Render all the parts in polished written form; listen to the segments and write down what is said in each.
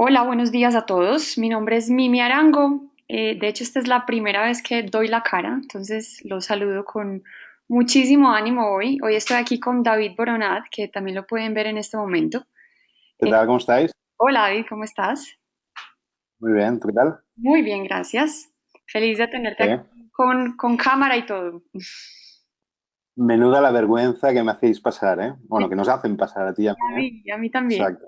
Hola, buenos días a todos. Mi nombre es Mimi Arango. De hecho, esta es la primera vez que doy la cara, entonces los saludo con muchísimo ánimo hoy. Hoy estoy aquí con David Boronat, que también lo pueden ver en este momento. ¿Qué tal? ¿Cómo estáis? Hola, David, ¿cómo estás? Muy bien, ¿tú qué tal? Muy bien, gracias. Feliz de tenerte Sí. aquí con cámara y todo. Menuda la vergüenza que me hacéis pasar, ¿eh? Bueno, que nos hacen pasar a ti y a mí, ¿eh? Y a mí también. Exacto.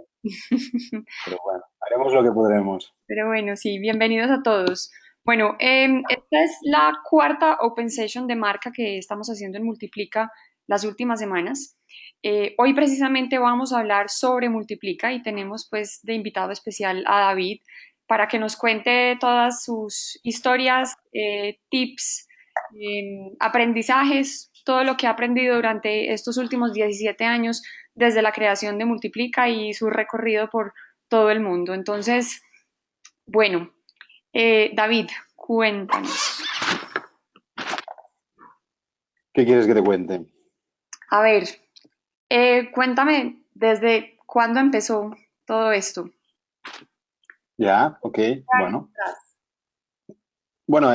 Pero bueno, haremos lo que podremos. Pero bueno, sí, bienvenidos a todos. Bueno, esta es la cuarta Open Session de marca que estamos haciendo en Multiplica las últimas semanas. Hoy precisamente vamos a hablar sobre Multiplica y tenemos pues de invitado especial a David para que nos cuente todas sus historias, tips, aprendizajes, todo lo que ha aprendido durante estos últimos 17 años desde la creación de Multiplica y su recorrido por todo el mundo. Entonces, bueno, David, cuéntanos. ¿Qué quieres que te cuente? A ver, cuéntame desde cuándo empezó todo esto. Ya, ok, bueno. Bueno,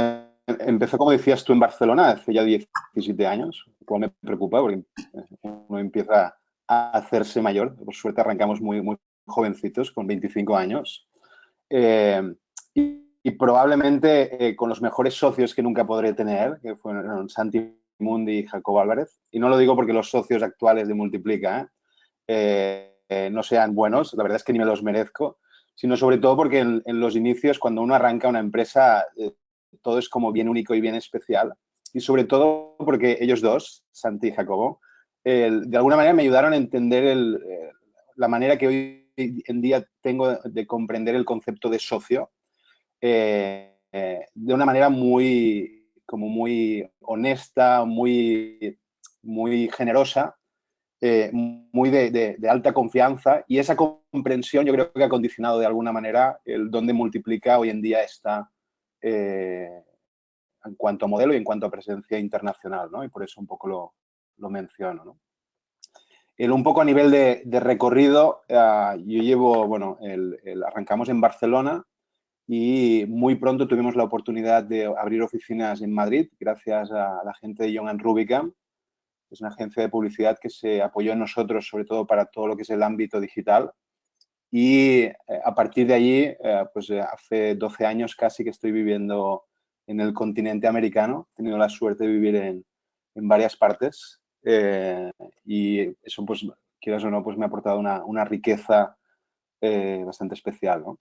empezó, como decías tú, en Barcelona hace ya 17 años, lo cual me preocupa porque uno empieza a hacerse mayor. Por suerte arrancamos muy jovencitos, con 25 años. Eh, y probablemente con los mejores socios que nunca podré tener, que fueron Santi Mundi y Jacobo Álvarez. Y no lo digo porque los socios actuales de Multiplica no sean buenos, la verdad es que ni me los merezco, sino sobre todo porque en los inicios, cuando uno arranca una empresa, todo es como bien único y bien especial. Y sobre todo porque ellos dos, Santi y Jacobo, de alguna manera me ayudaron a entender la manera que hoy en día tengo de comprender el concepto de socio de una manera muy honesta, muy generosa, muy de alta confianza, y esa comprensión yo creo que ha condicionado de alguna manera el dónde Multiplica hoy en día está eh, en cuanto a modelo y en cuanto a presencia internacional, ¿no? Y por eso un poco lo menciono, ¿no? Un poco a nivel de recorrido, yo llevo, bueno, arrancamos en Barcelona y muy pronto tuvimos la oportunidad de abrir oficinas en Madrid gracias a la gente de Young Rubicam. Es una agencia de publicidad que se apoyó en nosotros, sobre todo para todo lo que es el ámbito digital. Y a partir de allí, pues hace 12 años casi que estoy viviendo en el continente americano. He tenido la suerte de vivir en varias partes y eso, pues, quieras o no, pues me ha aportado una riqueza bastante especial, ¿no?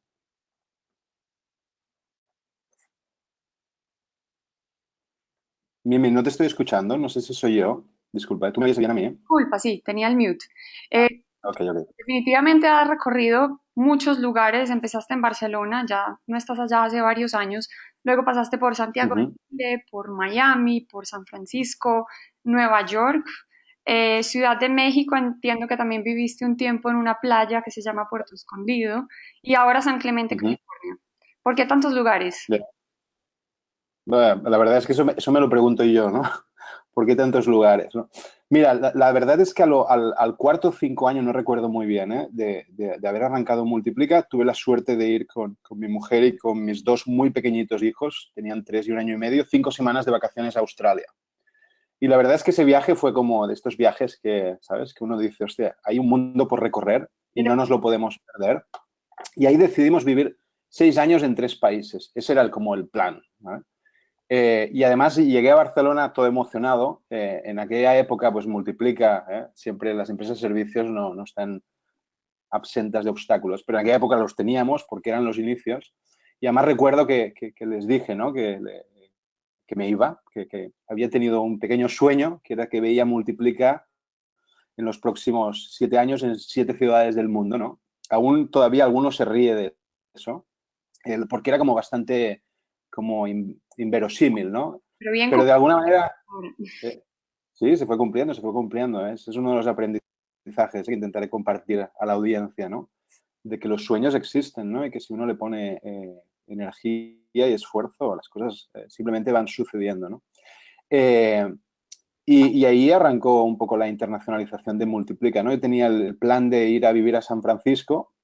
Mimi, no te estoy escuchando, no sé si soy yo. Disculpa, ¿tú me oyes bien a mí? Culpa, sí, tenía el mute. Eh, Ok, ok. Definitivamente has recorrido muchos lugares, empezaste en Barcelona, ya no estás allá hace varios años, luego pasaste por Santiago de Ujú. Chile, por Miami, por San Francisco, Nueva York, Ciudad de México, entiendo que también viviste un tiempo en una playa que se llama Puerto Escondido y ahora San Clemente, Ujú. California. ¿Por qué tantos lugares? Ya. Bueno, la verdad es que eso me lo pregunto yo, ¿no? ¿Por qué tantos lugares, no? Mira, la verdad es que al cuarto o 5 años, no recuerdo muy bien, ¿eh? De haber arrancado Multiplica, tuve la suerte de ir con mi mujer y con mis dos muy pequeñitos hijos, tenían 3 y 1 año y medio, 5 semanas de vacaciones a Australia. Y la verdad es que ese viaje fue como de estos viajes que, ¿sabes? Que uno dice, hostia, hay un mundo por recorrer y Pero no nos lo podemos perder. Y ahí decidimos vivir 6 años en 3 países. Ese era como el plan, ¿vale? Y además llegué a Barcelona todo emocionado. En aquella época, pues Multiplica, siempre las empresas de servicios no están absentas de obstáculos, pero en aquella época los teníamos porque eran los inicios. Y además recuerdo que les dije, ¿no? Que me iba, que había tenido un pequeño sueño, que era que veía Multiplica en los próximos 7 años en 7 ciudades del mundo, ¿no? Aún todavía alguno se ríe de eso, porque era como bastante como inverosímil, ¿no? bien Pero de alguna manera, ahora. eh, sí, se fue cumpliendo, se fue cumpliendo. Ese es uno de los aprendizajes que intentaré compartir a la audiencia, ¿no? De que los sueños existen, ¿no? Y que si uno le pone energía y esfuerzo, las cosas simplemente van sucediendo, ¿no? Eh, y ahí arrancó un poco la internacionalización de Multiplica, ¿no? Yo tenía el plan de ir a vivir a San Francisco,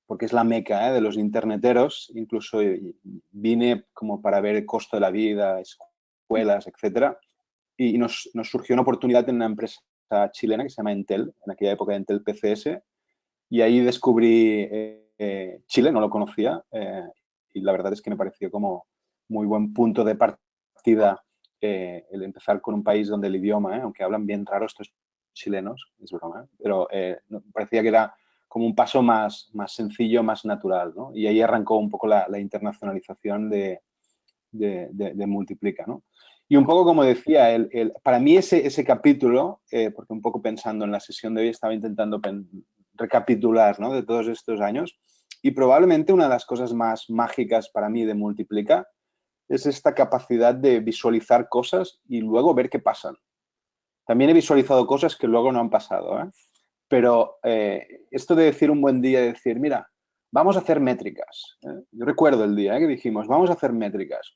porque es la meca, de los interneteros. Incluso vine como para ver el costo de la vida, escuelas, etcétera. Y nos surgió una oportunidad en una empresa chilena que se llama Entel, en aquella época Entel PCS, y ahí descubrí Chile, no lo conocía, y la verdad es que me pareció como muy buen punto de partida el empezar con un país donde el idioma, aunque hablan bien raro estos chilenos, es broma, pero parecía que era como un paso más sencillo, más natural, ¿no? Y ahí arrancó un poco la internacionalización de Multiplica, ¿no? Y un poco como decía, para mí ese capítulo, porque un poco pensando en la sesión de hoy, estaba intentando recapitular, ¿no?, de todos estos años, y probablemente una de las cosas más mágicas para mí de Multiplica es esta capacidad de visualizar cosas y luego ver qué pasan. También he visualizado cosas que luego no han pasado, ¿eh? Pero esto de decir un buen día, de decir, mira, vamos a hacer métricas. Yo recuerdo el día que dijimos, vamos a hacer métricas.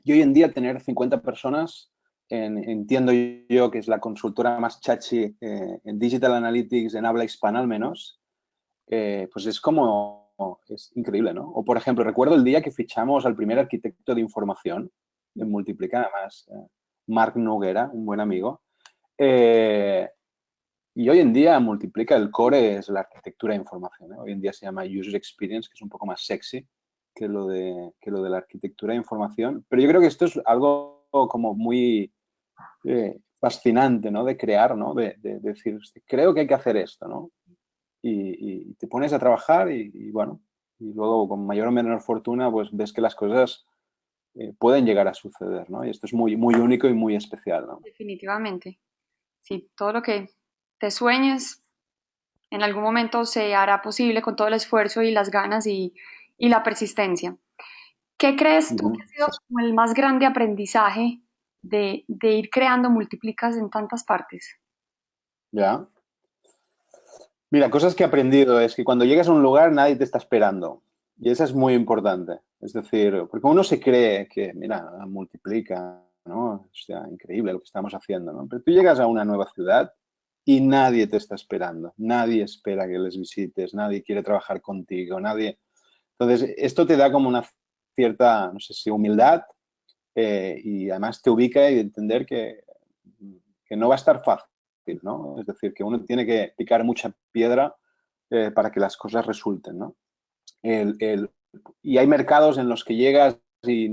Y hoy en día tener 50 personas, entiendo yo que es la consultora más chachi en Digital Analytics, en habla hispana al menos, pues es como, es increíble, ¿no? O, por ejemplo, recuerdo el día que fichamos al primer arquitecto de información en Multiplica, además, Marc Noguera, un buen amigo. Y hoy en día Multiplica, el core es la arquitectura de información, ¿eh? Hoy en día se llama User Experience, que es un poco más sexy que lo de la arquitectura de información. Pero yo creo que esto es algo como muy fascinante, ¿no? De crear, ¿no? De decir, creo que hay que hacer esto, ¿no? Y te pones a trabajar y bueno, y luego con mayor o menor fortuna, pues ves que las cosas pueden llegar a suceder, ¿no? Y esto es muy, muy único y muy especial, ¿no? Definitivamente. Sí, todo lo que te sueñes en algún momento se hará posible con todo el esfuerzo y las ganas y la persistencia. ¿Qué crees tú que Ujú. ha sido como el más grande aprendizaje de ir creando multiplicas en tantas partes? Ya. Mira, cosas que he aprendido es que cuando llegas a un lugar nadie te está esperando. Y eso es muy importante. Es decir, porque uno se cree que, mira, multiplica, ¿no? O sea, increíble lo que estamos haciendo, ¿no? Pero tú llegas a una nueva ciudad y nadie te está esperando. Nadie espera que les visites, nadie quiere trabajar contigo, nadie. Entonces, esto te da como una cierta, no sé si humildad, y además te ubica y entender que no va a estar fácil, ¿no? Es decir, que uno tiene que picar mucha piedra para que las cosas resulten, ¿no? Y hay mercados en los que llegas y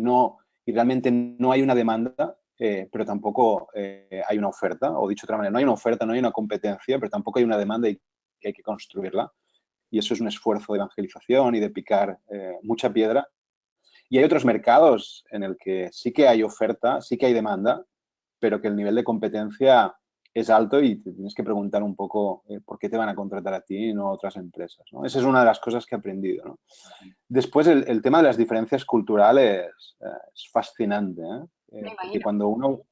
realmente no hay una demanda, pero tampoco hay una oferta, o dicho de otra manera, no hay una oferta, no hay una competencia, pero tampoco hay una demanda y que hay que construirla. Y eso es un esfuerzo de evangelización y de picar mucha piedra. Y hay otros mercados en el que sí que hay oferta, sí que hay demanda, pero que el nivel de competencia es alto y te tienes que preguntar un poco por qué te van a contratar a ti y no a otras empresas, ¿no? Esa es una de las cosas que he aprendido, ¿no? Después, el tema de las diferencias culturales es fascinante, ¿eh? Me Porque imagino.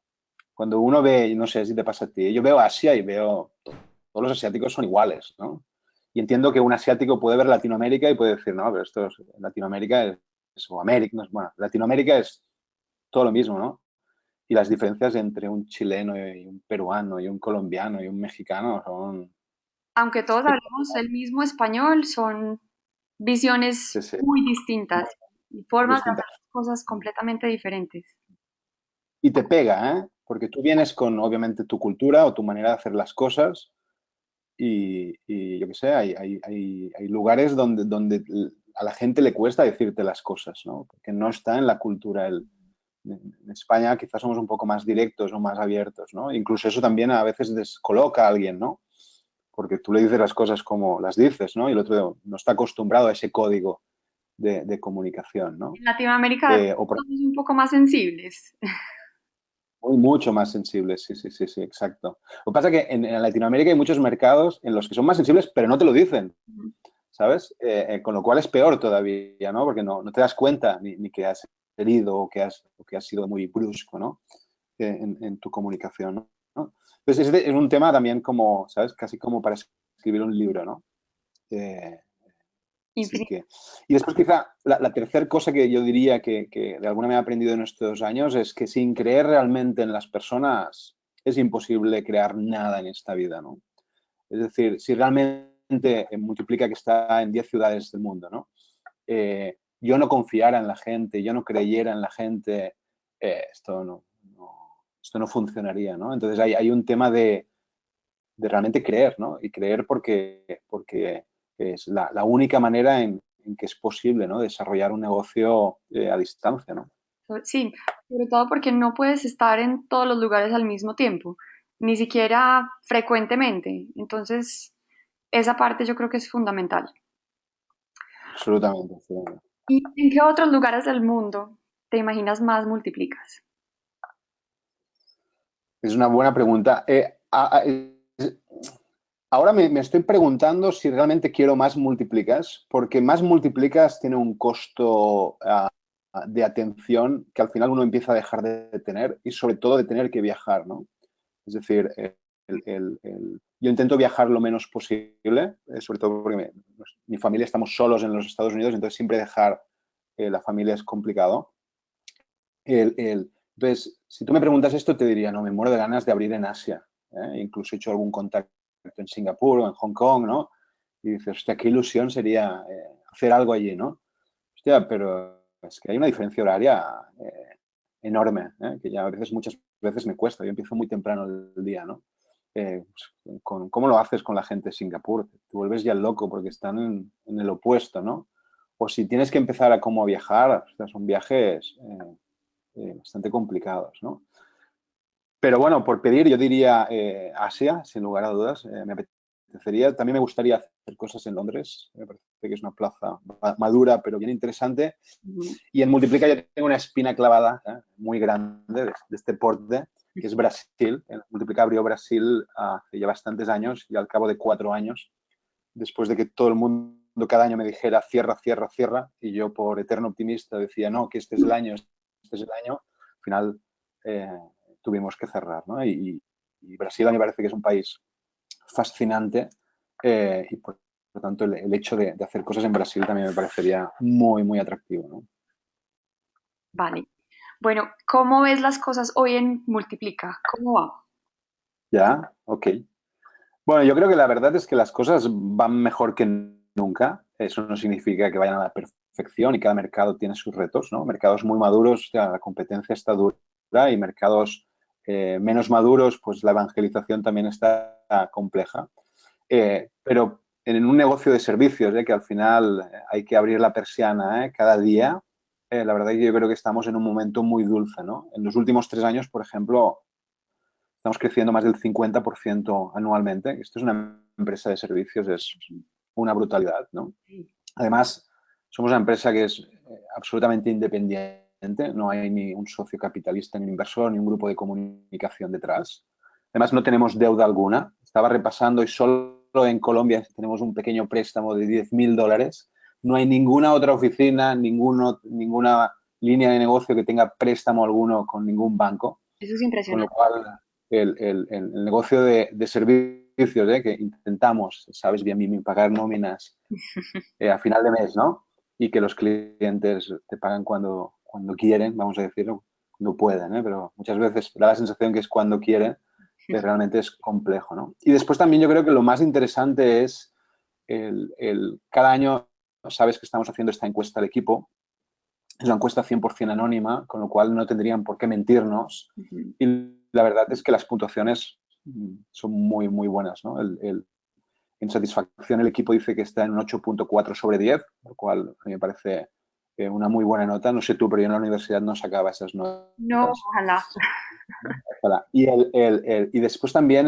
cuando uno ve, y no sé si te pasa a ti, yo veo Asia y veo todos los asiáticos son iguales, ¿no? Y entiendo que un asiático puede ver Latinoamérica y puede decir, no, pero esto es, Latinoamérica o América, no es, bueno, Latinoamérica es todo lo mismo, ¿no? Y las diferencias entre un chileno y un peruano y un colombiano y un mexicano son Aunque todos hablemos espectaculares. el mismo español, son Sí, visiones sí, muy distintas y formas de distintas. hacer las cosas completamente diferentes. Y te pega, ¿eh? Porque tú vienes con, obviamente, tu cultura o tu manera de hacer las cosas y yo qué sé, hay lugares donde a la gente le cuesta decirte las cosas, ¿no? Porque no está en la cultura. En España quizás somos un poco más directos o más abiertos, ¿no? Incluso eso también a veces descoloca a alguien, ¿no? Porque tú le dices las cosas como las dices, ¿no? Y el otro no está acostumbrado a ese código de comunicación, ¿no? En Latinoamérica O por somos un poco más sensibles. mucho más sensibles, sí, sí, sí, sí, exacto. Lo que pasa es que en Latinoamérica hay muchos mercados en los que son más sensibles, pero no te lo dicen, ¿sabes? Con lo cual es peor todavía, ¿no? Porque no te das cuenta ni que has herido o que has sido muy brusco, ¿no? En tu comunicación, ¿no? Entonces, es un tema también como, ¿sabes? Casi como para escribir un libro, ¿no? Eh, Así Infinito. que, y después quizá la tercera cosa que yo diría que de alguna manera he aprendido en estos años es que sin creer realmente en las personas es imposible crear nada en esta vida, ¿no? Es decir, si realmente gente multiplica que está en 10 ciudades del mundo, ¿no? Yo no confiara en la gente, yo no creyera en la gente, esto no funcionaría, ¿no? Entonces hay un tema de realmente creer, ¿no? Y creer porque es la única manera en que es posible, ¿no? Desarrollar un negocio a distancia, ¿no? Sí, sobre todo porque no puedes estar en todos los lugares al mismo tiempo, ni siquiera frecuentemente. Entonces, esa parte yo creo que es fundamental. Absolutamente. Sí. ¿Y en qué otros lugares del mundo te imaginas más multiplicas? Es una buena pregunta. Ahora me estoy preguntando si realmente quiero más multiplicas, porque más multiplicas tiene un costo de atención que al final uno empieza a dejar de tener y sobre todo de tener que viajar, ¿no? Es decir, yo intento viajar lo menos posible, sobre todo porque mi familia estamos solos en los Estados Unidos, entonces siempre dejar la familia es complicado. Entonces, si tú me preguntas esto, te diría, no, me muero de ganas de abrir en Asia. Incluso he hecho algún contacto en Singapur o en Hong Kong, ¿no? Y dices, hostia, qué ilusión sería hacer algo allí, ¿no? Hostia, pero es que hay una diferencia horaria enorme, que ya a veces, muchas veces me cuesta. Yo empiezo muy temprano el día, ¿no? ¿Cómo lo haces con la gente de Singapur? Te vuelves ya loco porque están en el opuesto, ¿no? O si tienes que empezar a cómo viajar, o sea, son viajes bastante complicados, ¿no? Pero bueno, por pedir, yo diría Asia, sin lugar a dudas. Me apetecería. También me gustaría hacer cosas en Londres. Me parece que es una plaza madura, pero bien interesante. Ujú. Y en Multiplica yo tengo una espina clavada muy grande de este porte, que es Brasil. En Multiplica abrió Brasil hace ya bastantes años y al cabo de 4 años, después de que todo el mundo cada año me dijera cierra, cierra, cierra, y yo por eterno optimista decía no, que este es el año, este es el año, al final eh, tuvimos que cerrar, ¿no? Y Brasil a mí me parece que es un país fascinante y por tanto el hecho de hacer cosas en Brasil también me parecería muy, muy atractivo, ¿no? Vale. Bueno, ¿cómo ves las cosas hoy en Multiplica? ¿Cómo va? ¿Ya? Ok. Bueno, yo creo que la verdad es que las cosas van mejor que nunca. Eso no significa que vayan a la perfección y cada mercado tiene sus retos, ¿no? Mercados muy maduros, ya la competencia está dura y mercados menos maduros, pues la evangelización también está compleja. Pero en un negocio de servicios, que al final hay que abrir la persiana cada día, la verdad es que yo creo que estamos en un momento muy dulce, ¿no? En los últimos 3 años, por ejemplo, estamos creciendo más del 50% anualmente. Esto es una empresa de servicios, es una brutalidad, ¿no? Además, somos una empresa que es absolutamente independiente, no hay ni un socio capitalista, ni un inversor, ni un grupo de comunicación detrás. Además, no tenemos deuda alguna. Estaba repasando y solo en Colombia tenemos un pequeño préstamo de $10.000. No hay ninguna otra oficina, ninguna línea de negocio que tenga préstamo alguno con ningún banco. Eso es Con lo impresionante. cual, el negocio de servicios, que intentamos, sabes bien, pagar nóminas a final de mes, ¿no? Y que los clientes te pagan cuando quieren, vamos a decirlo, cuando pueden, ¿eh? Pero muchas veces da la sensación que es cuando quieren, que realmente es complejo, ¿no? Y después también yo creo que lo más interesante es cada año, sabes que estamos haciendo esta encuesta al equipo, es una encuesta 100% anónima, con lo cual no tendrían por qué mentirnos. Ujú. Y la verdad es que las puntuaciones son muy, muy buenas, ¿no? En satisfacción el equipo dice que está en un 8.4/10, lo cual a mí me parece una muy buena nota. No sé tú, pero yo en la universidad no sacaba esas No, notas. ojalá. Ojalá. Y después también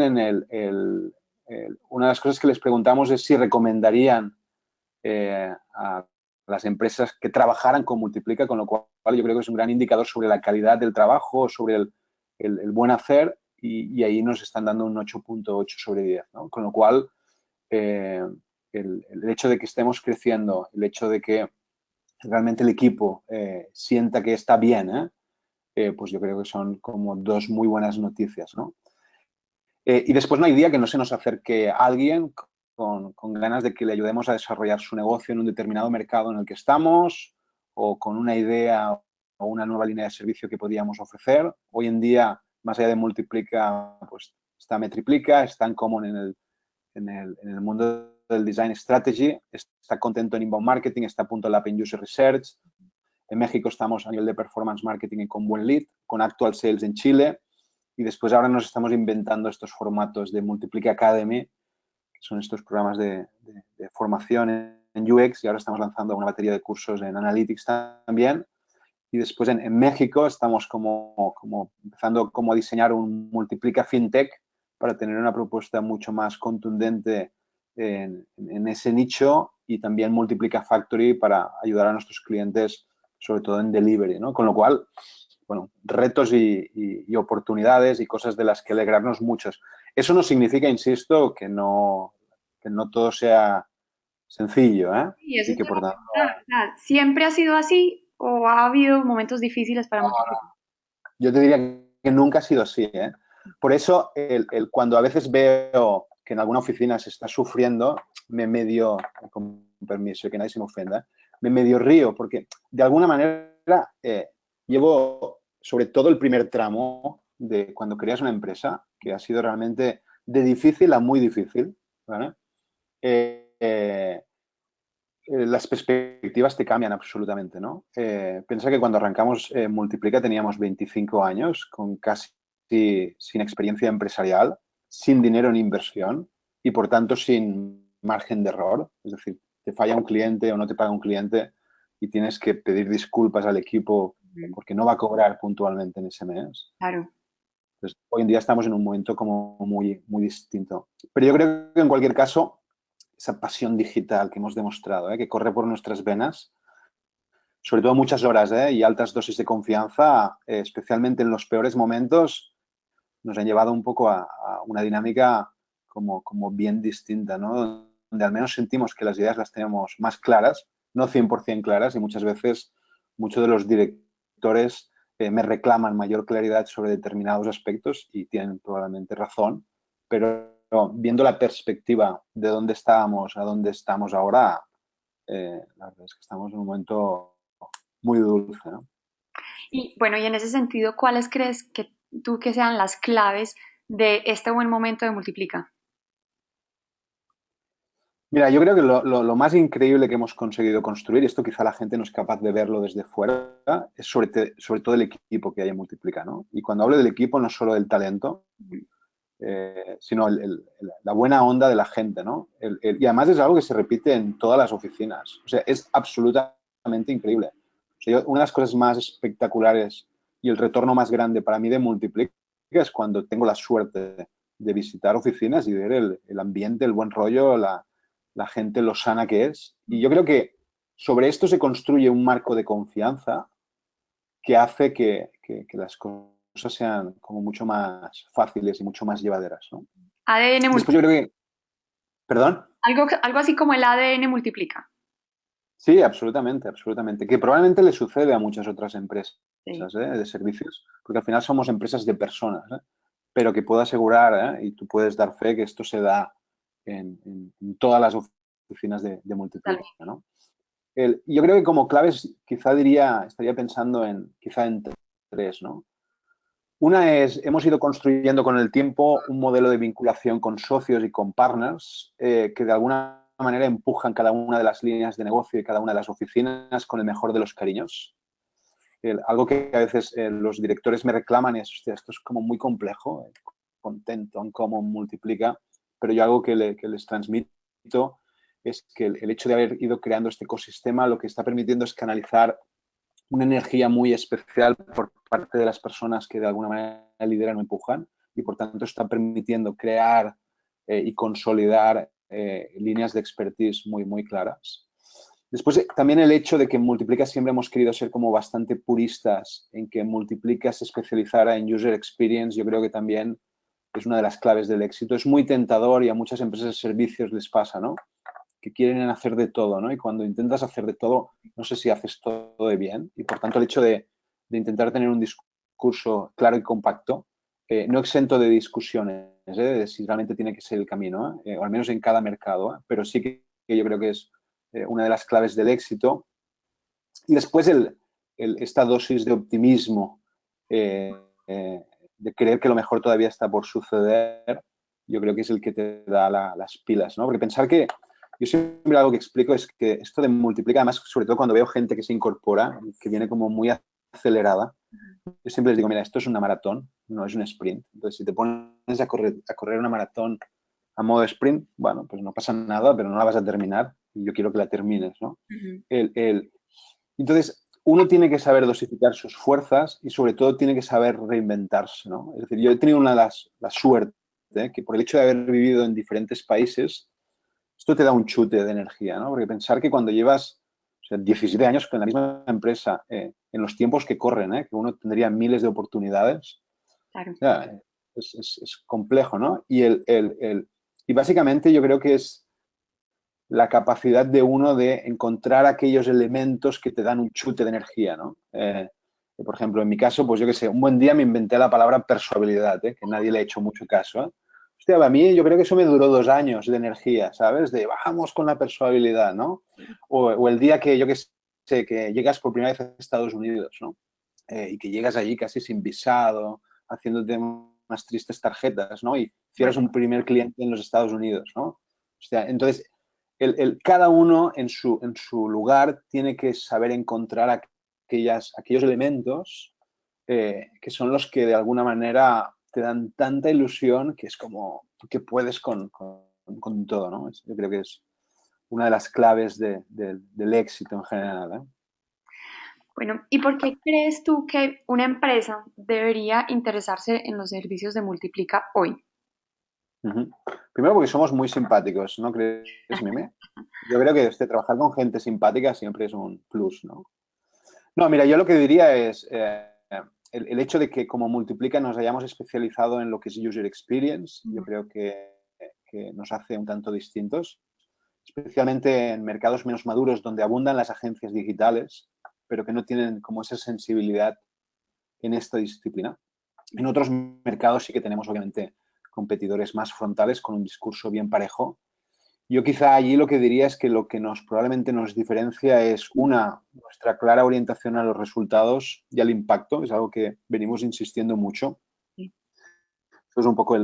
una de las cosas que les preguntamos es si recomendarían a las empresas que trabajaran con Multiplica, con lo cual yo creo que es un gran indicador sobre la calidad del trabajo, sobre el buen hacer, y ahí nos están dando un 8.8/10, ¿no? Con lo cual, eh, el hecho de que estemos creciendo, el hecho de que realmente el equipo sienta que está bien, pues yo creo que son como dos muy buenas noticias, ¿no? Y después no hay día que no se nos acerque alguien con ganas de que le ayudemos a desarrollar su negocio en un determinado mercado en el que estamos o con una idea o una nueva línea de servicio que podríamos ofrecer. Hoy en día, más allá de Multiplica, pues está Metriplica, está en común en el mundo del Design Strategy, está contento en Inbound Marketing, está a punto en la App User Research. En México estamos a nivel de Performance Marketing con Buen Lead, con Actual Sales en Chile. Y después ahora nos estamos inventando estos formatos de Multiplica Academy, que son estos programas de formación en UX, y ahora estamos lanzando una batería de cursos en Analytics también. Y después en México estamos como empezando como a diseñar un Multiplica FinTech para tener una propuesta mucho más contundente en ese nicho, y también Multiplica Factory para ayudar a nuestros clientes, sobre todo en delivery, ¿no? Con lo cual, bueno, retos y oportunidades y cosas de las que alegrarnos muchos. Eso no significa, insisto, que no todo sea sencillo, ¿eh? Y eso Y te que iba por a tanto, preguntar, o sea, ¿siempre ha sido así o ha habido momentos difíciles para Multiplica? yo te diría que nunca ha sido así, ¿eh? Por eso, cuando a veces veo que en alguna oficina se está sufriendo, me medio, con permiso, que nadie se me ofenda, me medio río, porque de alguna manera llevo sobre todo el primer tramo de cuando creas una empresa, que ha sido realmente de difícil a muy difícil, ¿vale? Las perspectivas te cambian absolutamente, ¿no? Piensa que cuando arrancamos Multiplica teníamos 25 años, con casi sin experiencia empresarial, sin dinero en inversión y, por tanto, sin margen de error. Es decir, te falla un cliente o no te paga un cliente y tienes que pedir disculpas al equipo Ujú. porque no va a cobrar puntualmente en ese mes. Claro. Entonces, hoy en día estamos en un momento como muy distinto. Pero yo creo que en cualquier caso, esa pasión digital que hemos demostrado, que corre por nuestras venas, sobre todo muchas horas y altas dosis de confianza, especialmente en los peores momentos, nos han llevado un poco a una dinámica como bien distinta, ¿no? Donde al menos sentimos que las ideas las tenemos más claras, no 100% claras, y muchas veces muchos de los directores me reclaman mayor claridad sobre determinados aspectos y tienen probablemente razón, pero viendo la perspectiva de dónde estábamos a dónde estamos ahora, la verdad es que estamos en un momento muy dulce, ¿no? Y bueno, y en ese sentido, ¿cuáles crees que tú que sean las claves de este buen momento de Multiplica? Mira, yo creo que lo más increíble que hemos conseguido construir, y esto quizá la gente no es capaz de verlo desde fuera, es sobre todo el equipo que hay en Multiplica, ¿no? Y cuando hablo del equipo, no solo del talento, sino la buena onda de la gente, ¿no? Y además es algo que se repite en todas las oficinas. O sea, es absolutamente increíble. O sea, una de las cosas más espectaculares y el retorno más grande para mí de Multiplica es cuando tengo la suerte de visitar oficinas y ver el ambiente, el buen rollo, la gente, lo sana que es. Y yo creo que sobre esto se construye un marco de confianza que hace que las cosas sean como mucho más fáciles y mucho más llevaderas, ¿no? ADN Después yo Multiplica. creo que, perdón, Algo así como el ADN Multiplica. sí, absolutamente, absolutamente, que probablemente le sucede a muchas otras empresas Sí, de servicios, porque al final somos empresas de personas, pero que puedo asegurar, y tú puedes dar fe que esto se da en todas las oficinas de Multiplica, totalmente. ¿no? Yo creo que como claves quizá estaría pensando quizá en tres, ¿no? Una es, hemos ido construyendo con el tiempo un modelo de vinculación con socios y con partners que de alguna manera empujan cada una de las líneas de negocio y cada una de las oficinas con el mejor de los cariños. Algo que a veces los directores me reclaman es, hostia, esto es como muy complejo, contento, en cómo multiplica, pero yo algo que les transmito es que el hecho de haber ido creando este ecosistema lo que está permitiendo es canalizar una energía muy especial por parte de las personas que de alguna manera lideran o empujan, y por tanto está permitiendo crear y consolidar líneas de expertise muy claras. Después, también el hecho de que en Multiplica siempre hemos querido ser como bastante puristas en que Multiplica se especializara en user experience, yo creo que también es una de las claves del éxito. Es muy tentador y a muchas empresas de servicios les pasa, ¿no? Que quieren hacer de todo, ¿no? Y cuando intentas hacer de todo, no sé si haces todo de bien. Y por tanto, el hecho de intentar tener un discurso claro y compacto, no exento de discusiones, de si realmente tiene que ser el camino, o al menos en cada mercado, pero sí que yo creo que es una de las claves del éxito. Y después esta dosis de optimismo, de creer que lo mejor todavía está por suceder, yo creo que es el que te da las pilas, ¿no? Porque pensar que yo siempre algo que explico es que esto de multiplica, además, sobre todo cuando veo gente que se incorpora, que viene como muy acelerada, yo siempre les digo, mira, esto es una maratón, no es un sprint. Entonces, si te pones a correr una maratón a modo sprint, bueno, pues no pasa nada, pero no la vas a terminar y yo quiero que la termines, ¿no? Ujú. El, entonces, uno tiene que saber dosificar sus fuerzas y sobre todo tiene que saber reinventarse, ¿no? Es decir, yo he tenido la suerte que por el hecho de haber vivido en diferentes países, esto te da un chute de energía, ¿no? Porque pensar que cuando llevas, o sea, 17 años en la misma empresa, en los tiempos que corren, que uno tendría miles de oportunidades, Claro. o sea, es complejo, ¿no? Y básicamente yo creo que es la capacidad de uno de encontrar aquellos elementos que te dan un chute de energía, ¿no? Por ejemplo, en mi caso, pues yo qué sé, un buen día me inventé la palabra persuabilidad, que nadie le ha hecho mucho caso, ¿eh? Hostia, a mí yo creo que eso me duró 2 años de energía, ¿sabes? De vamos con la persuabilidad, ¿no? O el día que yo qué sé, que llegas por primera vez a Estados Unidos, ¿no? Y que llegas allí casi sin visado, haciéndote unas tristes tarjetas, ¿no? Y cierras Bueno, un primer cliente en los Estados Unidos, ¿no? Hostia, entonces, cada uno en su lugar tiene que saber encontrar aquellos elementos que son los que de alguna manera te dan tanta ilusión que es como que puedes con todo, ¿no? Yo creo que es una de las claves del éxito en general, ¿eh? bueno, ¿y por qué crees tú que una empresa debería interesarse en los servicios de Multiplica hoy? Ujú. Primero porque somos muy simpáticos, ¿no crees, Mime? Yo creo que trabajar con gente simpática siempre es un plus, ¿no? No, mira, yo lo que diría es el hecho de que como Multiplica nos hayamos especializado en lo que es user experience, yo Ujú. creo que nos hace un tanto distintos, especialmente en mercados menos maduros donde abundan las agencias digitales, pero que no tienen como esa sensibilidad en esta disciplina. En otros mercados sí que tenemos, obviamente, competidores más frontales con un discurso bien parejo. Yo quizá allí lo que diría es que lo que probablemente nos diferencia es, nuestra clara orientación a los resultados y al impacto, es algo que venimos insistiendo mucho. Sí. Esto es un poco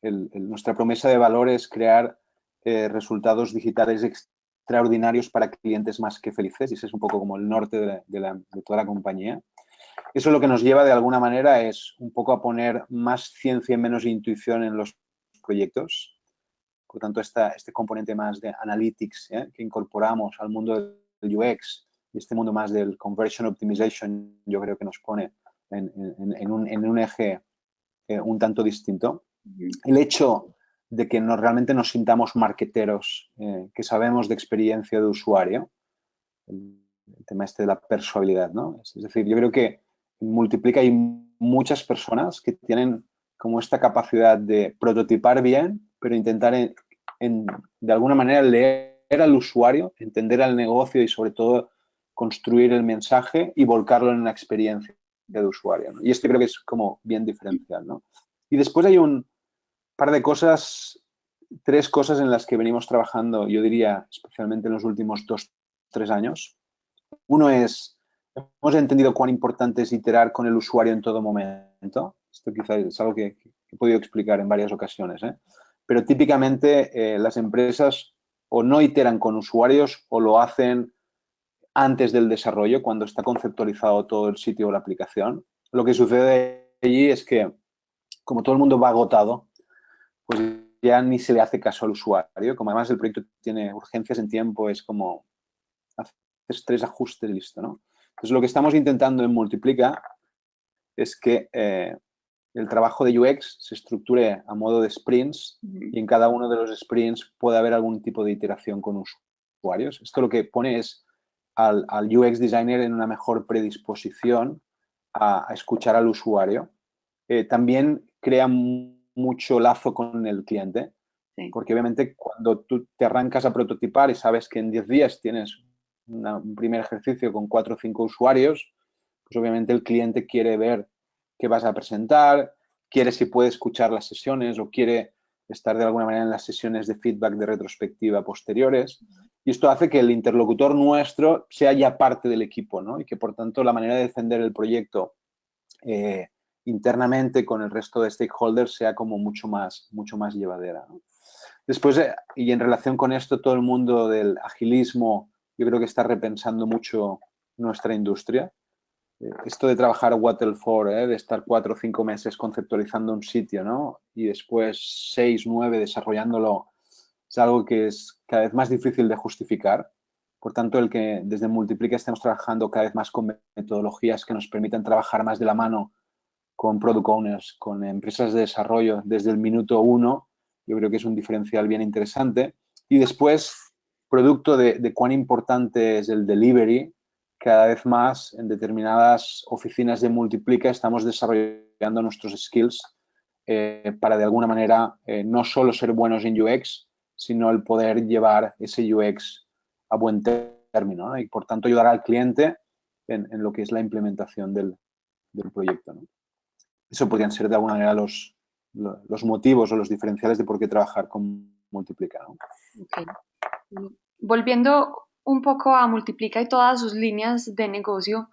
nuestra promesa de valor es crear resultados digitales extraordinarios para clientes más que felices, y ese es un poco como el norte de toda la compañía. Eso lo que nos lleva de alguna manera es un poco a poner más ciencia y menos intuición en los proyectos. Por tanto, este componente más de analytics que incorporamos al mundo del UX y este mundo más del conversion optimization, yo creo que nos pone en un eje un tanto distinto. Ujú. El hecho de que realmente nos sintamos marqueteros, que sabemos de experiencia de usuario, el tema este de la persuabilidad, ¿no? Es decir, yo creo que en Multiplica hay muchas personas que tienen como esta capacidad de prototipar bien, pero intentar de alguna manera leer al usuario, entender al negocio y sobre todo construir el mensaje y volcarlo en una experiencia de usuario, ¿no? Y esto creo que es como bien diferencial, ¿no? Y después hay un par de cosas, tres cosas en las que venimos trabajando, yo diría, especialmente en los últimos 2, 3 años. Uno es, hemos entendido cuán importante es iterar con el usuario en todo momento. Esto quizás es algo que he podido explicar en varias ocasiones, ¿eh? Pero típicamente las empresas o no iteran con usuarios o lo hacen antes del desarrollo, cuando está conceptualizado todo el sitio o la aplicación. Lo que sucede allí es que, como todo el mundo va agotado, pues ya ni se le hace caso al usuario. Como además el proyecto tiene urgencias en tiempo, es como haces 3 ajustes, listo, ¿no? Entonces, lo que estamos intentando en Multiplica es que el trabajo de UX se estructure a modo de sprints Ujú. y en cada uno de los sprints pueda haber algún tipo de iteración con usuarios. Esto lo que pone es al UX designer en una mejor predisposición a escuchar al usuario. También crea mucho lazo con el cliente, Sí. porque obviamente cuando tú te arrancas a prototipar y sabes que en 10 días tienes un primer ejercicio con 4 o 5 usuarios, pues obviamente el cliente quiere ver qué vas a presentar, quiere si puede escuchar las sesiones o quiere estar de alguna manera en las sesiones de feedback de retrospectiva posteriores. Y esto hace que el interlocutor nuestro sea ya parte del equipo, ¿no? Y que por tanto la manera de defender el proyecto eh, internamente con el resto de stakeholders sea como mucho más llevadera, ¿no? Después, y en relación con esto, todo el mundo del agilismo, yo creo que está repensando mucho nuestra industria. Esto de trabajar waterfall, de estar 4 o 5 meses conceptualizando un sitio, ¿no? Y después 6, 9 desarrollándolo, es algo que es cada vez más difícil de justificar. Por tanto, el que desde Multiplica estemos trabajando cada vez más con metodologías que nos permitan trabajar más de la mano con product owners, con empresas de desarrollo desde el minuto uno, yo creo que es un diferencial bien interesante. Y después, producto de cuán importante es el delivery, cada vez más en determinadas oficinas de Multiplica estamos desarrollando nuestros skills para de alguna manera no solo ser buenos en UX, sino el poder llevar ese UX a buen término, ¿no? Y por tanto ayudar al cliente en lo que es la implementación del proyecto, ¿no? Eso podrían ser de alguna manera los motivos o los diferenciales de por qué trabajar con Multiplica, ¿no? Ok. Volviendo un poco a Multiplica y todas sus líneas de negocio,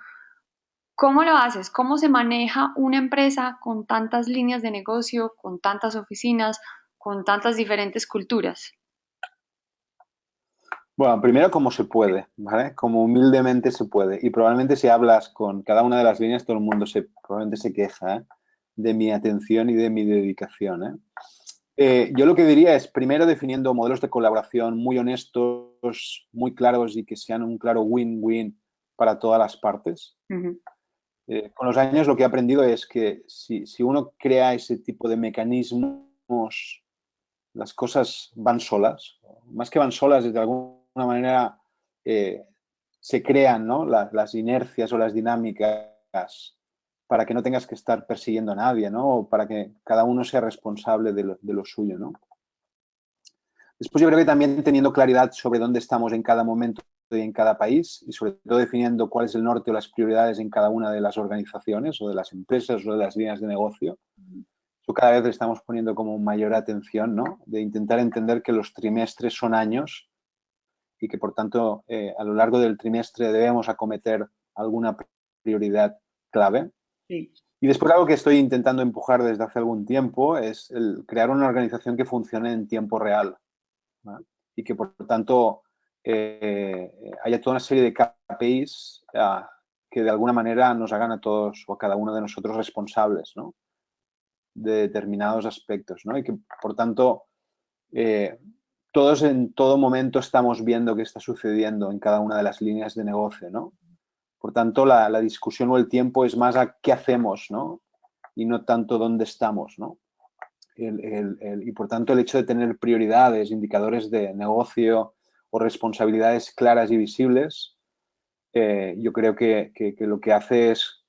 ¿cómo lo haces? ¿Cómo se maneja una empresa con tantas líneas de negocio, con tantas oficinas, con tantas diferentes culturas? Bueno, primero como se puede, ¿vale? Como humildemente se puede. Y probablemente si hablas con cada una de las líneas, todo el mundo probablemente se queja, de mi atención y de mi dedicación, yo lo que diría es, primero, definiendo modelos de colaboración muy honestos, muy claros y que sean un claro win-win para todas las partes. Ujú. Con los años lo que he aprendido es que si uno crea ese tipo de mecanismos, las cosas van solas. Más que van solas, de alguna manera eh, se crean, ¿no? Las inercias o las dinámicas para que no tengas que estar persiguiendo a nadie, ¿no? O para que cada uno sea responsable de lo suyo, ¿no? Después yo creo que también teniendo claridad sobre dónde estamos en cada momento y en cada país y sobre todo definiendo cuál es el norte o las prioridades en cada una de las organizaciones o de las empresas o de las líneas de negocio. Eso cada vez le estamos poniendo como mayor atención, ¿no? De intentar entender que los trimestres son años y que por tanto a lo largo del trimestre debemos acometer alguna prioridad clave. Sí. Y después algo que estoy intentando empujar desde hace algún tiempo es el crear una organización que funcione en tiempo real, ¿no? Y que por tanto haya toda una serie de KPIs que de alguna manera nos hagan a todos o a cada uno de nosotros responsables, ¿no? De determinados aspectos, ¿no? Y que por tanto eh, todos en todo momento estamos viendo qué está sucediendo en cada una de las líneas de negocio, ¿no? Por tanto, la discusión o el tiempo es más a qué hacemos, ¿no? Y no tanto dónde estamos, ¿no? Y por tanto, el hecho de tener prioridades, indicadores de negocio o responsabilidades claras y visibles, yo creo que lo que hace es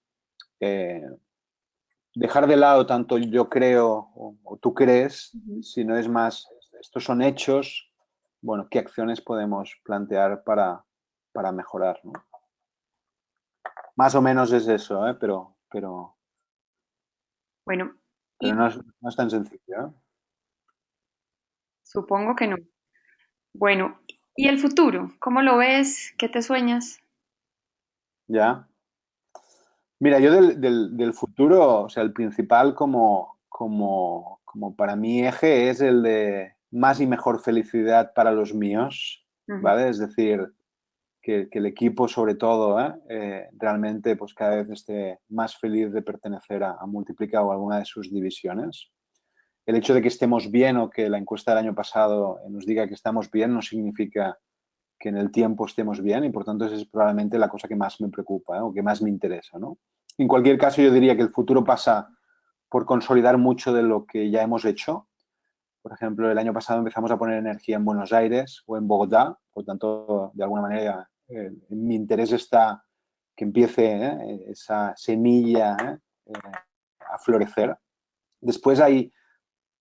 dejar de lado tanto yo creo o tú crees, Ujú. sino es más, estos son hechos, bueno, ¿qué acciones podemos plantear para mejorar, ¿no? Más o menos es eso, Bueno, pero y no es tan sencillo, ¿eh? supongo que no. Bueno, ¿y el futuro? ¿Cómo lo ves? ¿Qué te sueñas? Ya. Mira, yo del futuro, o sea, el principal como para mi eje es el de más y mejor felicidad para los míos, Ujú. ¿vale? Es decir, que el equipo, sobre todo, realmente pues cada vez esté más feliz de pertenecer a Multiplica o a alguna de sus divisiones. El hecho de que estemos bien o que la encuesta del año pasado nos diga que estamos bien no significa que en el tiempo estemos bien y por tanto esa es probablemente la cosa que más me preocupa, o que más me interesa, ¿no? En cualquier caso, yo diría que el futuro pasa por consolidar mucho de lo que ya hemos hecho. Por ejemplo, el año pasado empezamos a poner energía en Buenos Aires o en Bogotá, por tanto, de alguna manera, mi interés está que empiece esa semilla a florecer. Después hay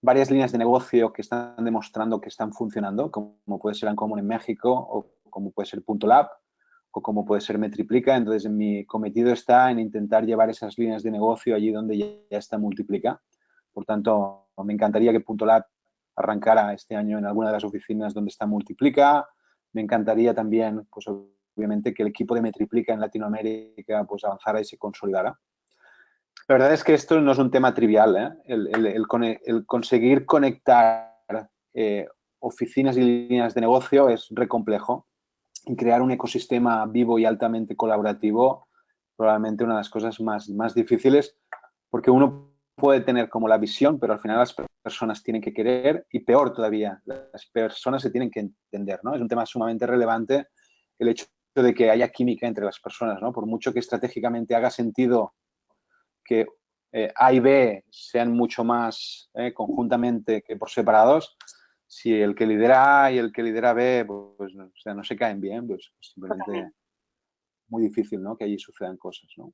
varias líneas de negocio que están demostrando que están funcionando, como puede ser Ancomún en México o como puede ser Punto Lab o como puede ser Metriplica. Entonces, mi cometido está en intentar llevar esas líneas de negocio allí donde ya está Multiplica. Por tanto, me encantaría que Punto Lab arrancara este año en alguna de las oficinas donde está Multiplica. Me encantaría también, pues obviamente, que el equipo de Metriplica en Latinoamérica pues avanzara y se consolidara. La verdad es que esto no es un tema trivial, ¿eh? El conseguir conectar oficinas y líneas de negocio es re complejo. Y crear un ecosistema vivo y altamente colaborativo, probablemente una de las cosas más difíciles, porque uno puede tener como la visión, pero al final las personas tienen que querer y peor todavía, las personas se tienen que entender, ¿no? Es un tema sumamente relevante el hecho de que haya química entre las personas, ¿no? Por mucho que estratégicamente haga sentido que A y B sean mucho más conjuntamente que por separados, si el que lidera A y el que lidera B, pues o sea, no se caen bien, pues simplemente Totalmente. muy difícil, ¿no? Que allí sucedan cosas, ¿no?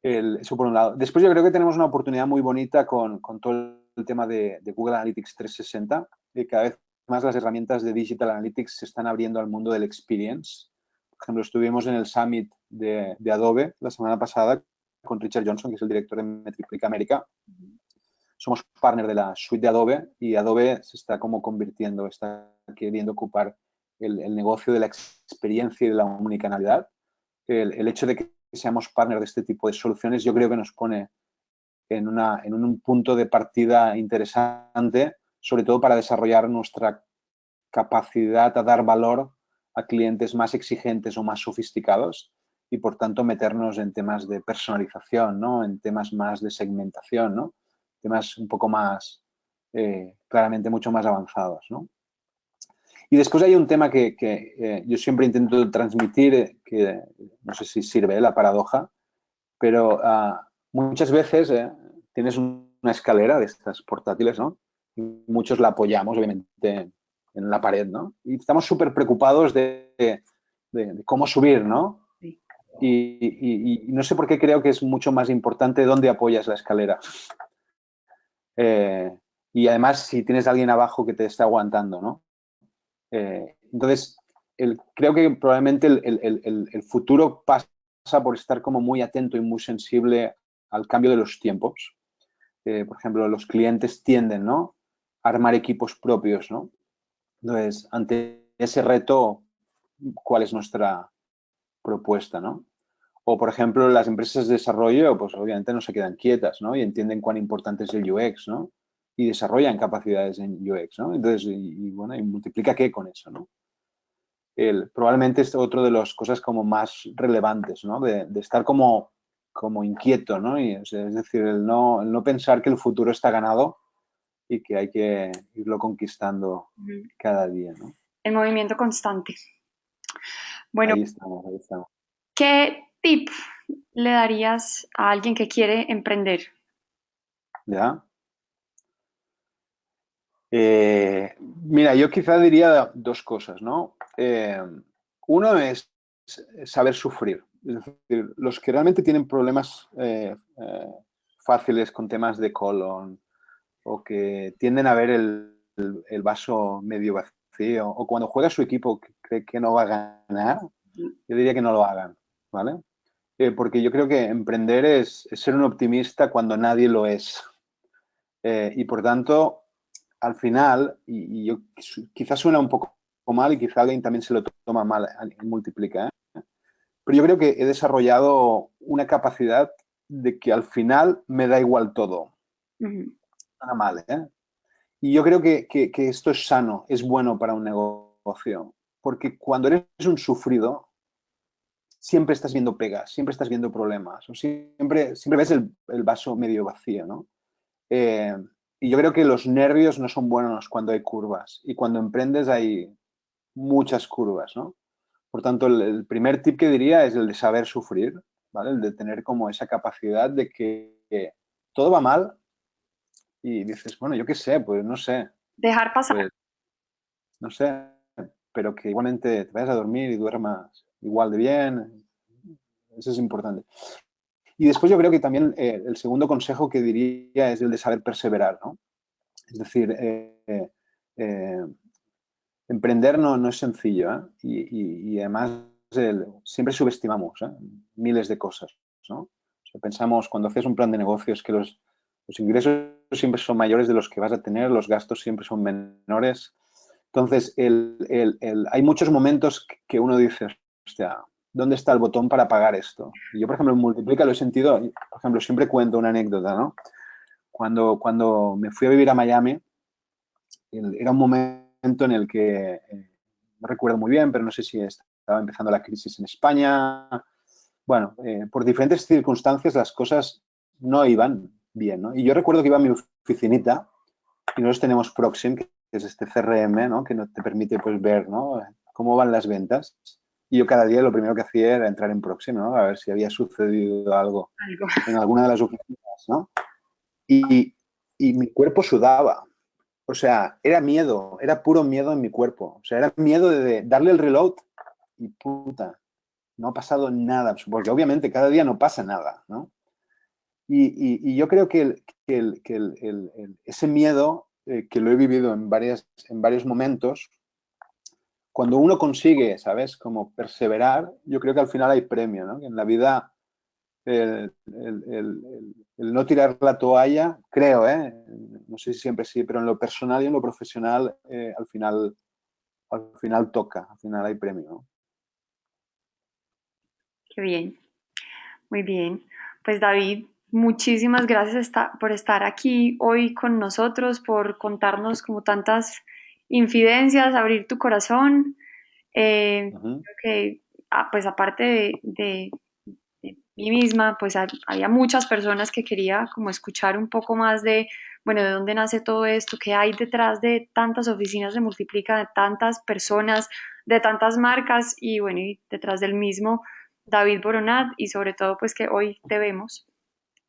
Eso por un lado. Después yo creo que tenemos una oportunidad muy bonita con todo el tema de Google Analytics 360, y cada vez más las herramientas de Digital Analytics se están abriendo al mundo del experience. Por ejemplo, estuvimos en el Summit de Adobe la semana pasada con Richard Johnson, que es el director de Metriplica América. Somos partner de la suite de Adobe y Adobe se está como convirtiendo, está queriendo ocupar el negocio de la experiencia y de la omnicanalidad. El hecho de que seamos partner de este tipo de soluciones yo creo que nos pone en un punto de partida interesante, sobre todo para desarrollar nuestra capacidad a dar valor a clientes más exigentes o más sofisticados y, por tanto, meternos en temas de personalización, ¿no? En temas más de segmentación, ¿no? Temas un poco más, claramente mucho más avanzados, ¿no? Y después hay un tema que yo siempre intento transmitir, que no sé si sirve, la paradoja, pero muchas veces tienes una escalera de estas portátiles, ¿no? Y muchos la apoyamos, obviamente, en la pared, ¿no? Y estamos súper preocupados de cómo subir, ¿no? Sí. Y no sé por qué creo que es mucho más importante dónde apoyas la escalera. Y además, si tienes a alguien abajo que te está aguantando, ¿no? Entonces, creo que probablemente el futuro pasa por estar como muy atento y muy sensible al cambio de los tiempos. Por ejemplo, los clientes tienden, ¿no? A armar equipos propios, ¿no? Entonces, ante ese reto, ¿cuál es nuestra propuesta, ¿no? O, por ejemplo, las empresas de desarrollo, pues obviamente no se quedan quietas, ¿no? Y entienden cuán importante es el UX, ¿no? Y desarrollan capacidades en UX, ¿no? Entonces, bueno, y multiplica qué con eso, ¿no? Probablemente es otro de las cosas como más relevantes, ¿no? De estar como inquieto, ¿no? Y, o sea, es decir, el no pensar que el futuro está ganado y que hay que irlo conquistando Ujú. cada día, ¿no? El movimiento constante. Bueno, Ahí estamos, ahí estamos. ¿qué tip le darías a alguien que quiere emprender? ¿Ya? Mira, yo quizá diría dos cosas, ¿no? Uno es saber sufrir. Es decir, los que realmente tienen problemas fáciles con temas de colon o que tienden a ver el vaso medio vacío o cuando juega su equipo que cree que no va a ganar, yo diría que no lo hagan, ¿vale? Porque yo creo que emprender es ser un optimista cuando nadie lo es. Y por tanto, al final, y yo quizás suena un poco mal y quizá alguien también se lo toma mal y multiplica, pero yo creo que he desarrollado una capacidad de que al final me da igual todo. Ujú. Nada mal, ¿eh? Y yo creo que esto es sano, es bueno para un negocio, porque cuando eres un sufrido, siempre estás viendo pegas, siempre estás viendo problemas, o siempre ves el vaso medio vacío, ¿no? Eh, y yo creo que los nervios no son buenos cuando hay curvas y cuando emprendes hay muchas curvas, ¿no? Por tanto, el primer tip que diría es el de saber sufrir, ¿vale? El de tener como esa capacidad de que todo va mal y dices, bueno, yo qué sé, pues no sé, Dejar pasar. pues no sé, pero que igualmente te vayas a dormir y duermas igual de bien, eso es importante. Y después yo creo que también el segundo consejo que diría es el de saber perseverar, ¿no? Es decir, eh, emprender no es sencillo, ¿eh? Y además siempre subestimamos, ¿eh? Miles de cosas, ¿no? O sea, pensamos, cuando haces un plan de negocios, que los ingresos siempre son mayores de los que vas a tener, los gastos siempre son menores. Entonces, hay muchos momentos que uno dice, hostia, ¿dónde está el botón para pagar esto? Y yo, por ejemplo, en Multiplica lo he sentido, por ejemplo, siempre cuento una anécdota, ¿no? Cuando me fui a vivir a Miami, era un momento momento en el que, no recuerdo muy bien, pero no sé si estaba empezando la crisis en España. Bueno, por diferentes circunstancias las cosas no iban bien, ¿no? Y yo recuerdo que iba a mi oficinita y nosotros tenemos Proxim, que es este CRM, ¿no? Que no te permite pues, ver, ¿no? Cómo van las ventas. Y yo cada día lo primero que hacía era entrar en Proxim, ¿no? A ver si había sucedido algo Algo. en alguna de las oficinas, ¿no? Y, y mi cuerpo sudaba. O sea, era miedo, era puro miedo en mi cuerpo. O sea, era miedo de darle el reload y puta, no ha pasado nada. Porque obviamente cada día no pasa nada, ¿no? Y yo creo que, ese miedo, que lo he vivido en varios momentos, cuando uno consigue, ¿sabes? Como perseverar, yo creo que al final hay premio, ¿no? Que en la vida el no tirar la toalla, creo, ¿eh? No sé si siempre sí, pero en lo personal y en lo profesional, al final toca, al final hay premio, ¿no? Qué bien, muy bien. Pues David, muchísimas gracias por estar aquí hoy con nosotros, por contarnos como tantas infidencias, abrir tu corazón. Ujú. Creo que, pues aparte de mí misma, pues había muchas personas que quería como escuchar un poco más de, bueno, de dónde nace todo esto, qué hay detrás de tantas oficinas de Multiplica, de tantas personas, de tantas marcas y bueno, y detrás del mismo David Boronat y sobre todo pues que hoy te vemos.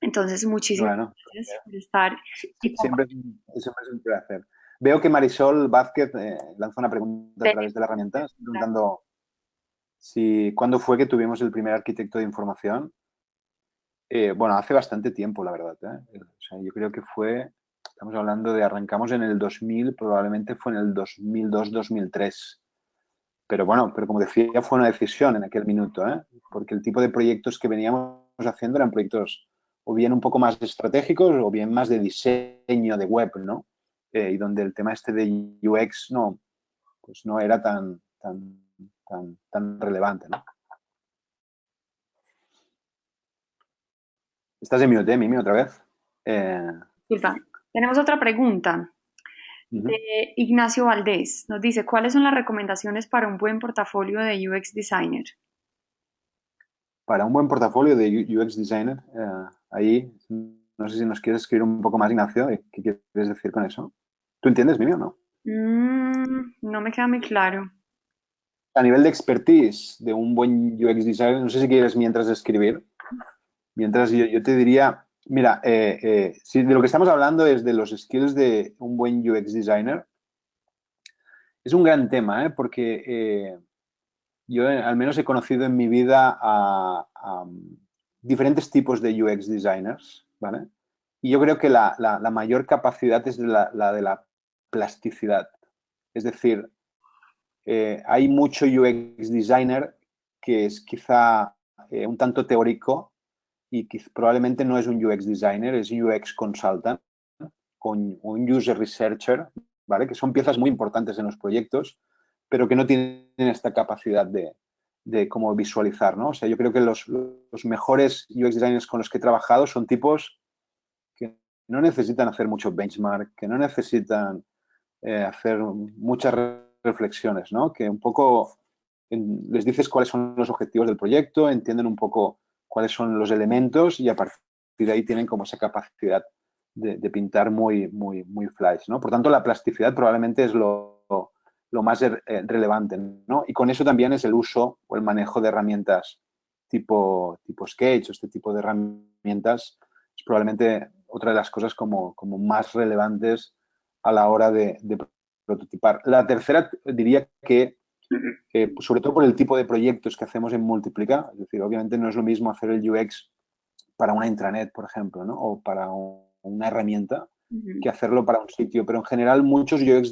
Entonces, muchísimas Bueno, gracias por estar y siempre es un placer. Veo que Marisol Vázquez lanza una pregunta a través de la herramienta, está compartir. preguntando cuándo fue que tuvimos el primer arquitecto de información. Bueno, hace bastante tiempo, la verdad, ¿eh? O sea, yo creo que estamos hablando arrancamos en el 2000, probablemente fue en el 2002-2003. Pero bueno, pero como decía, fue una decisión en aquel minuto, ¿eh? Porque el tipo de proyectos que veníamos haciendo eran proyectos o bien un poco más estratégicos o bien más de diseño de web, ¿no? Y donde el tema este de UX pues no era tan relevante, ¿no? Estás en mute, Mimi, otra vez. Eh, Disculpa. Tenemos otra pregunta uh-huh. de Ignacio Valdés. Nos dice, ¿cuáles son las recomendaciones para un buen portafolio de UX Designer? Para un buen portafolio de UX Designer, ahí, no sé si nos quieres escribir un poco más, Ignacio, ¿qué quieres decir con eso? ¿Tú entiendes, Mimi, o no? No me queda muy claro. A nivel de expertise de un buen UX designer, no sé si quieres mientras escribir, mientras yo te diría, mira, si de lo que estamos hablando es de los skills de un buen UX designer, es un gran tema, ¿eh? Porque yo al menos he conocido en mi vida a diferentes tipos de UX designers, ¿vale? Y yo creo que la mayor capacidad es la de la plasticidad. Es decir, hay mucho UX designer que es quizá un tanto teórico y que probablemente no es un UX designer, es un UX consultant con un user researcher, ¿vale? Que son piezas muy importantes en los proyectos, pero que no tienen esta capacidad de cómo visualizar, ¿no? O sea, yo creo que los mejores UX designers con los que he trabajado son tipos que no necesitan hacer mucho benchmark, que no necesitan hacer muchas reflexiones, ¿no? Que un poco les dices cuáles son los objetivos del proyecto, entienden un poco cuáles son los elementos y a partir de ahí tienen como esa capacidad de pintar muy flash, ¿no? Por tanto, la plasticidad probablemente es lo más relevante, ¿no? Y con eso también es el uso o el manejo de herramientas tipo Sketch o este tipo de herramientas es probablemente otra de las cosas como más relevantes a la hora de prototipar. La tercera diría que, sobre todo por el tipo de proyectos que hacemos en Multiplica, es decir, obviamente no es lo mismo hacer el UX para una intranet, por ejemplo, ¿no? O para una herramienta Ujú. que hacerlo para un sitio, pero en general muchos UX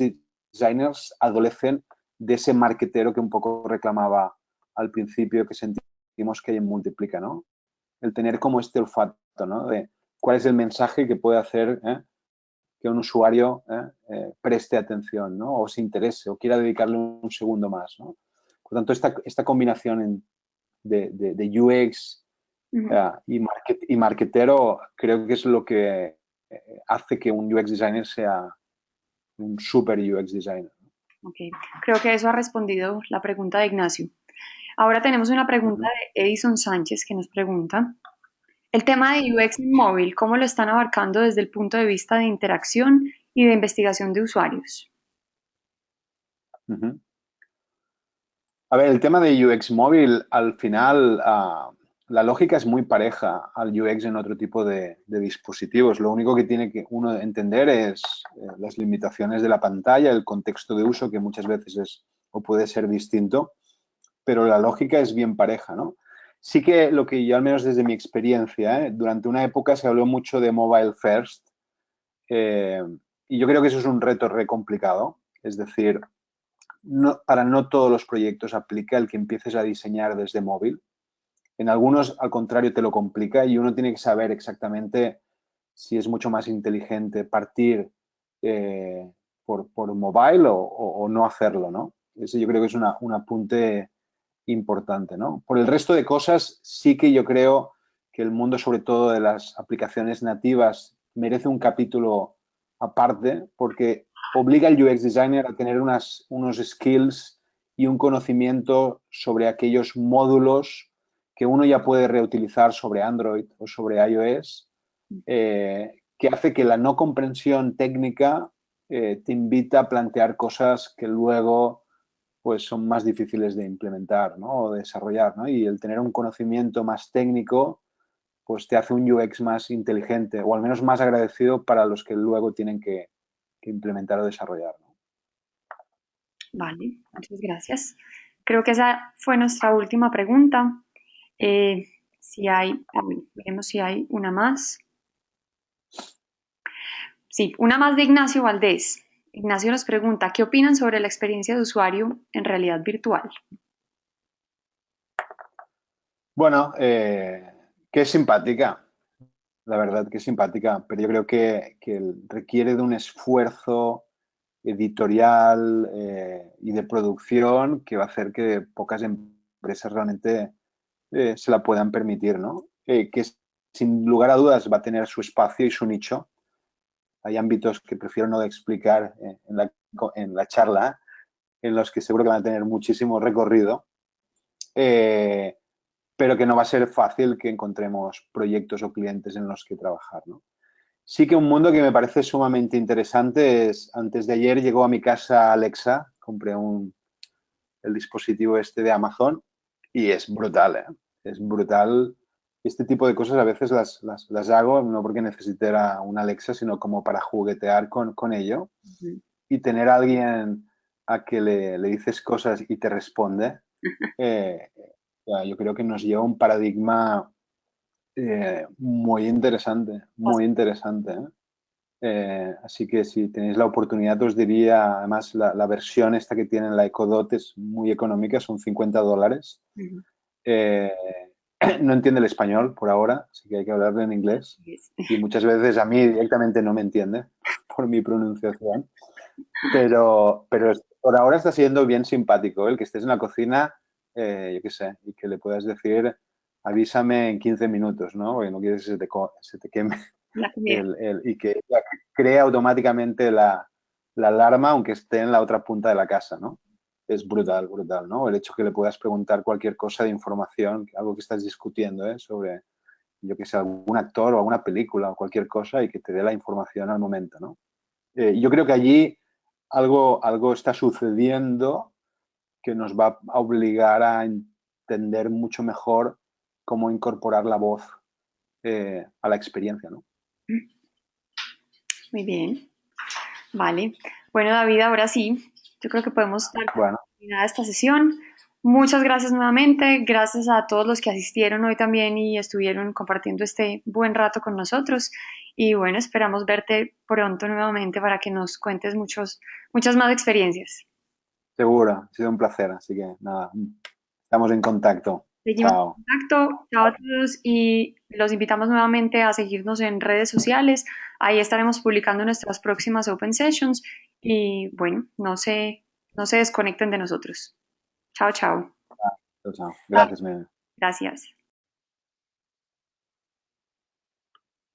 designers adolecen de ese marketero que un poco reclamaba al principio que sentimos que hay en Multiplica, ¿no? El tener como este olfato, ¿no? De cuál es el mensaje que puede hacer que un usuario preste atención, ¿no? O se interese o quiera dedicarle un segundo más, ¿no? Por tanto, esta combinación de UX Ujú. y marketero creo que es lo que hace que un UX designer sea un super UX designer. Ok, creo que eso ha respondido la pregunta de Ignacio. Ahora tenemos una pregunta Ujú. de Edison Sánchez que nos pregunta, el tema de UX en móvil, ¿cómo lo están abarcando desde el punto de vista de interacción y de investigación de usuarios? Ujú. A ver, el tema de UX móvil, al final, la lógica es muy pareja al UX en otro tipo de dispositivos. Lo único que tiene que uno entender es las limitaciones de la pantalla, el contexto de uso, que muchas veces es o puede ser distinto, pero la lógica es bien pareja, ¿no? Sí que lo que yo, al menos desde mi experiencia, durante una época se habló mucho de mobile first, eh, y yo creo que eso es un reto re complicado. Es decir, para no todos los proyectos aplica el que empieces a diseñar desde móvil. En algunos, al contrario, te lo complica y uno tiene que saber exactamente si es mucho más inteligente partir por mobile o no hacerlo, ¿no? Ese yo creo que es un apunte importante, ¿no? Por el resto de cosas, sí que yo creo que el mundo, sobre todo de las aplicaciones nativas, merece un capítulo aparte porque obliga al UX designer a tener unos skills y un conocimiento sobre aquellos módulos que uno ya puede reutilizar sobre Android o sobre iOS, que hace que la no comprensión técnica te invita a plantear cosas que luego pues son más difíciles de implementar, ¿no? O desarrollar, ¿no? Y el tener un conocimiento más técnico pues te hace un UX más inteligente o al menos más agradecido para los que luego tienen que implementar o desarrollar, ¿no? Vale, muchas gracias. Creo que esa fue nuestra última pregunta. Si hay, veremos si hay una más. Sí, una más de Ignacio Valdés. Ignacio nos pregunta, ¿qué opinan sobre la experiencia de usuario en realidad virtual? Bueno, que es simpática, la verdad que es simpática, pero yo creo que requiere de un esfuerzo editorial y de producción que va a hacer que pocas empresas realmente se la puedan permitir, ¿no? Que sin lugar a dudas va a tener su espacio y su nicho. Hay ámbitos que prefiero no explicar en la charla, en los que seguro que van a tener muchísimo recorrido, eh, pero que no va a ser fácil que encontremos proyectos o clientes en los que trabajar, ¿no? Sí que un mundo que me parece sumamente interesante es, antes de ayer llegó a mi casa Alexa, compré el dispositivo este de Amazon y es brutal, ¿eh? Es brutal. Este tipo de cosas a veces las hago no porque necesite una Alexa, sino como para juguetear con ello Ujú. y tener a alguien a que le dices cosas y te responde. eh, yo creo que nos lleva a un paradigma muy interesante, muy interesante, ¿eh? Así que si tenéis la oportunidad os diría, además la versión esta que tienen la Echo Dot es muy económica, son $50. Ujú. Eh, no entiende el español por ahora, así que hay que hablarlo en inglés. Yes. Y muchas veces a mí directamente no me entiende por mi pronunciación. Pero por ahora está siendo bien simpático, ¿eh? El que estés en la cocina, yo qué sé, y que le puedas decir, avísame en 15 minutos, ¿no? Porque no quieres que se te queme La comida. y que ella crea automáticamente la alarma aunque esté en la otra punta de la casa, ¿no? Es brutal, brutal, ¿no? El hecho que le puedas preguntar cualquier cosa de información, algo que estás discutiendo, ¿eh? Sobre, yo que sé, algún actor o alguna película o cualquier cosa y que te dé la información al momento, ¿no? Yo creo que allí algo está sucediendo que nos va a obligar a entender mucho mejor cómo incorporar la voz a la experiencia, ¿no? Muy bien. Vale. Bueno, David, ahora sí, yo creo que podemos dar por Bueno, terminada esta sesión. Muchas gracias nuevamente. Gracias a todos los que asistieron hoy también y estuvieron compartiendo este buen rato con nosotros. Y bueno, esperamos verte pronto nuevamente para que nos cuentes muchas más experiencias. seguro, ha sido un placer, así que nada, estamos en contacto. Seguimos en Chao. contacto. Chao a todos y los invitamos nuevamente a seguirnos en redes sociales. Ahí estaremos publicando nuestras próximas Open Sessions y bueno, no se desconecten de nosotros. Chao, chao. Chao, chao. Gracias, Miguel. Gracias.